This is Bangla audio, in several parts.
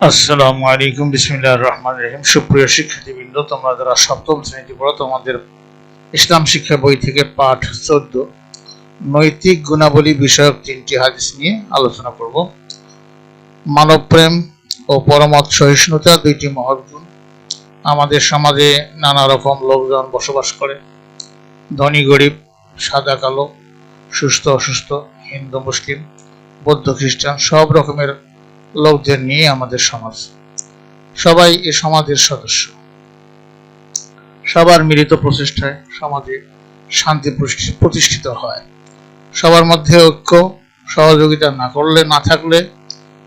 আসসালামু আলাইকুম, বিসমিল্লাহির রহমানির রহিম। সুপ্রিয় শিক্ষার্থীবৃন্দ, তোমরা যারা সপ্তম শ্রেণীতে পড়ো, তোমাদের ইসলাম শিক্ষা বই থেকে পাঠ 14 নৈতিক গুণাবলী বিষয়ক 3টি হাদিস নিয়ে আলোচনা করব। মানবপ্রেম ও পরমত সহিষ্ণুতা 2টি মহৎ গুণ। আমাদের সমাজে নানা রকম লোকজন বসবাস করে, ধনী গরিব, সাদা কালো, সুস্থ অসুস্থ, হিন্দু মুসলিম, বৌদ্ধ খ্রিস্টান, সব রকমের লোকদের নিয়ে আমাদের সমাজ। সবাই এ সমাজের সদস্য। সবার মিলিত প্রচেষ্টায় সমাজে শান্তি প্রতিষ্ঠিত হয়। সবার মধ্যে ঐক্য সহযোগিতা না থাকলে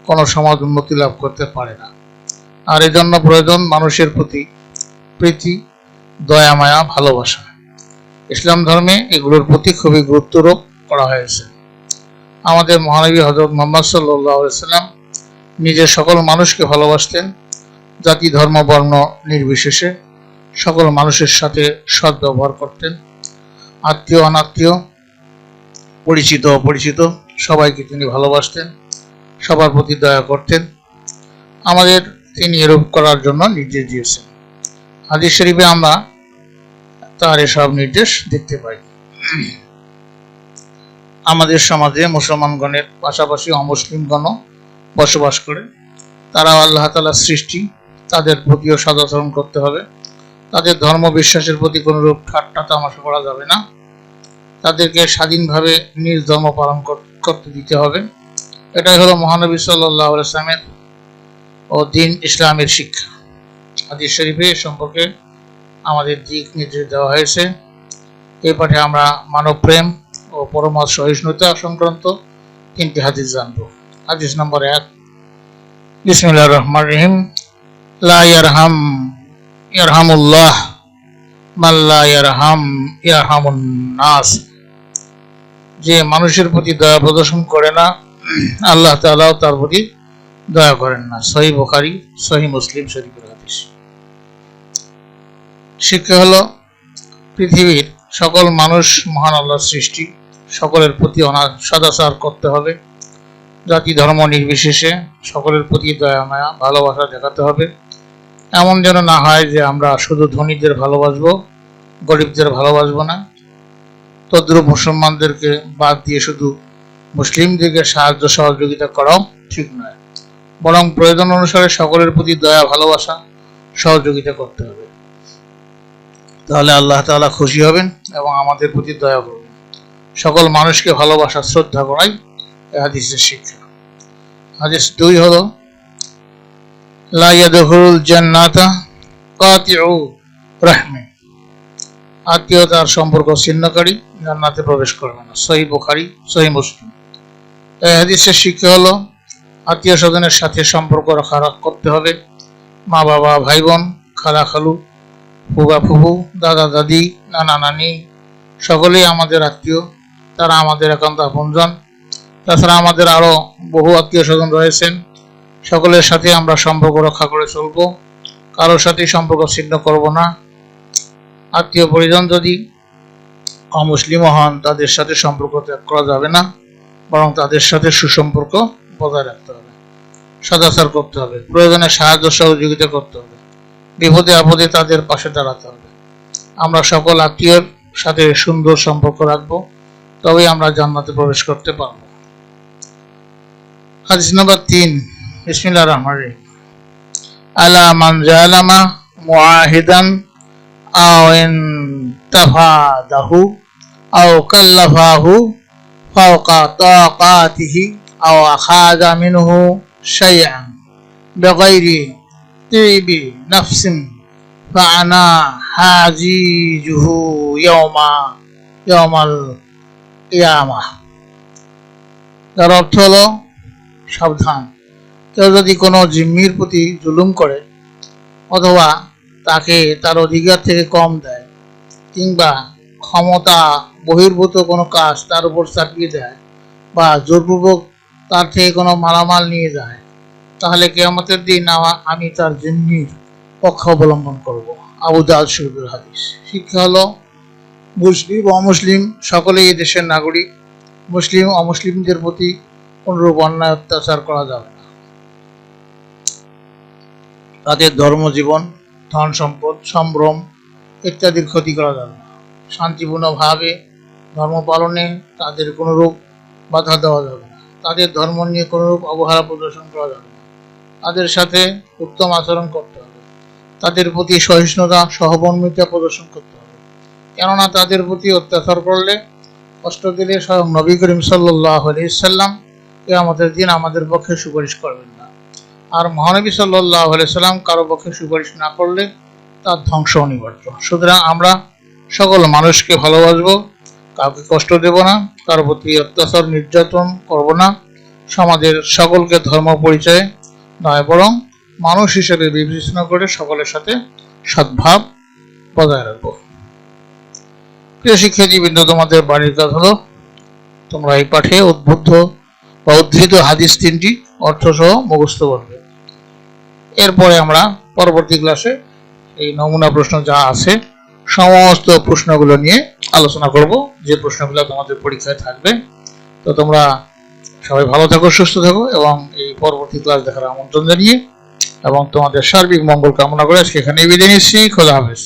কোনো সমাজ উন্নতি লাভ করতে পারে না। আর এজন্য প্রয়োজন মানুষের প্রতি প্রীতি, দয়া, মায়া, ভালোবাসা। ইসলাম ধর্মে এগুলোর প্রতি খুবই গুরুত্বারোপ করা হয়েছে। আমাদের মহানবী হযরত মুহাম্মদ সাল্লাল্লাহু আলাইহি ওয়াসাল্লাম নিজে সকল মানুষকে ভালোবাসতেন, জাতি ধর্ম বর্ণ নির্বিশেষে সকল মানুষের সাথে সৎ ব্যবহার করতেন। আত্মীয় অনাত্মীয়, পরিচিত অপরিচিত সবাইকে তিনি ভালোবাসতেন, সবার প্রতি দয়া করতেন। আমাদের তিনি এরূপ করার জন্য নির্দেশ দিয়েছেন। হাদিস শরীফে আমরা তার এসব নির্দেশ দেখতে পাই। আমাদের সমাজে মুসলমানগণের পাশাপাশি অমুসলিমগণও বসবাস করে। তারা আল্লাহ তাআলার সৃষ্টি, তাদের প্রতিও সদাচরণ করতে হবে। তাদের ধর্ম বিশ্বাসের প্রতি কোনরূপ ঠাট্টা তামাশা করা যাবে না। তাদেরকে স্বাধীনভাবে নিজ ধর্ম পালন করতে দিতে হবে। এটাই হলো মহানবী সাল্লাল্লাহু আলাইহি ওয়াসাল্লামের ও দ্বীন ইসলামের শিক্ষা। হাদিস শরীফে সম্পর্কে আমাদের দিক নির্দেশ দেওয়া হয়েছে। এই পাঠে আমরা মানব প্রেম ও পরমত সহিষ্ণুতা সংক্রান্ত 3টি হাদিস জানব। হাদিস নম্বর 1, বিসমিল্লাহির রহমানির রহিম। লা ইয়ারহামুল্লাহ মান লা ইয়ারহামুন নাস। যে মানুষের প্রতি দয়া প্রদর্শন করে না, আল্লাহ তাআলাও তার প্রতি দয়া করেন না। সহিহ বুখারী, সহিহ মুসলিম শরীফের হাদিস। শিক্ষা হলো, পৃথিবীর সকল মানুষ মহান আল্লাহর সৃষ্টি, সকলের প্রতি সদাচার করতে হবে। জাতি ধর্ম নির্বিশেষে সকলের প্রতি দয়া মায়া ভালোবাসা দেখাতে হবে। এমন যেন না হয় যে আমরা শুধু ধনীদের ভালোবাসবো, গরিবদের ভালোবাসবো না। তদ্রূপ মুসলমানদেরকে বাদ দিয়ে শুধু মুসলিমদেরকে সাহায্য সহযোগিতা করাও ঠিক নয়, বরং প্রয়োজন অনুসারে সকলের প্রতি দয়া ভালোবাসা সহযোগিতা করতে হবে। তাহলে আল্লাহ তাআলা খুশি হবেন এবং আমাদের প্রতি দয়া করবেন। সকল মানুষকে ভালোবাসা শ্রদ্ধা করাই এই হাদিসের শিক্ষা। হাদিস 2 হলো, লা ইয়াদখুলুল জান্নাতা কাতিউ রাহমি। আত্মীয়তার সম্পর্ক ছিন্নকারী জান্নাতে প্রবেশ করবে না। সহিহ বুখারী, সহিহ মুসলিম। এই হাদিসের শিক্ষা হলো, আত্মীয় স্বজনের সাথে সম্পর্ক করতে হবে। মা বাবা, ভাই বোন, খালা খালু, ফুফা ফুফু, দাদা দাদি, নানা নানি সকলেই আমাদের আত্মীয়। তারা আমাদের একান্ত আপনজন। তাছাড়া আমাদের আরো বহু আত্মীয় স্বজন রয়েছেন। সকলের সাথে আমরা সম্পর্ক রক্ষা করে চলব, কারোর সাথে সম্পর্ক ছিন্ন করব না। আত্মীয় পরিজন যদি অমুসলিমও হন, তাদের সাথে সম্পর্ক ত্যাগ করা যাবে না, বরং তাদের সাথে সুসম্পর্ক বজায় রাখতে হবে, সদাচার করতে হবে, প্রয়োজনে সাহায্য সহযোগিতা করতে হবে, বিপদে আপদে তাদের পাশে দাঁড়াতে হবে। আমরা সকল আত্মীয়র সাথে সুন্দর সম্পর্ক রাখবো, তবেই আমরা জান্নাতে প্রবেশ করতে পারব। হাদিস নাম্বার 3, বিসমিল্লাহির রহমানির রহিম। আলা মান জালামা মুআহিদান আও ইনতাফাদাহু আও কাল্লাফাহু ফাওকা তাকাতিহি আও আখাযা মিনহু শাইআন বিগাইরি তিবি নাফসিন ফাআনা হাজিজুহু ইয়াউমাল কিয়ামাহ। তার অর্থ হলো, সাবধান, কেউ যদি কোনো জিম্মির প্রতি জুলুম করে অথবা তাকে তার অধিকার থেকে কম দেয়, কিংবা ক্ষমতা বহির্ভূত কোনো কাজ তার উপর চাপিয়ে দেয়, বা জোরপূর্বক তার থেকে কোনো মালামাল নিয়ে যায়, তাহলে কিয়ামতের দিন আমি তার জিম্মির পক্ষ অবলম্বন করব। আবু দাউদ শরীফের হাদিস। শিক্ষা হলো, মুসলিম অমুসলিম সকলেই এই দেশের নাগরিক। মুসলিম অমুসলিমদের প্রতি কোনরূপ অন্যায় অত্যাচার করা যাবে না। তাদের ধর্মজীবন, ধন সম্পদ, সম্ভ্রম ইত্যাদির ক্ষতি করা যাবে না। শান্তিপূর্ণভাবে ধর্ম পালনে তাদের কোনোরূপ বাধা দেওয়া যাবে না। তাদের ধর্ম নিয়ে কোনোরূপ অবহেলা প্রদর্শন করা যাবে না। তাদের সাথে উত্তম আচরণ করতে হবে। তাদের প্রতি সহিষ্ণুতা, সহমর্মিতা প্রদর্শন করতে হবে। কেননা তাদের প্রতি অত্যাচার করলে, কষ্ট দিলে স্বয়ং নবী করিম সাল্লাল্লাহু আলাইহি সাল্লাম কিয়ামতের দিন আমাদের পক্ষে সুপারিশ করবেন না। আর মহানবী সাল্লাল্লাহু আলাইহি সাল্লাম কারো পক্ষে সুপারিশ না করলে তার ধ্বংস অনিবার্য। সুতরাং আমরা সকল মানুষকে ভালোবাসবো, কাউকে কষ্ট দেব না, কারো প্রতি অত্যাচার নির্যাতন করব না, সমাজের সকলকে ধর্ম পরিচয় নয় বরং মানুষ হিসেবে বিবেচনা করে সকলের সাথে সদ্ভাব বজায় রাখবো। প্রিয় শিক্ষার্থীবৃন্দ, তোমাদের বাড়ির কাজ হলো তোমরা এই পাঠে উদ্বুদ্ধ বা উদ্ধৃত হাদিস 3টি অর্থসহ মুখস্থ করবে। এরপরে আমরা পরবর্তী ক্লাসে এই নমুনা প্রশ্ন যা আছে সমস্ত প্রশ্নগুলো নিয়ে আলোচনা করব, যে প্রশ্নগুলো তোমাদের পরীক্ষায় থাকবে। তো তোমরা সবাই ভালো থাকো, সুস্থ থাকো এবং এই পরবর্তী ক্লাস দেখার আমন্ত্রণ জানিয়ে এবং তোমাদের সার্বিক মঙ্গল কামনা করে আজকে এখানেই বিদায় নিচ্ছি। খোদা হাফেজ।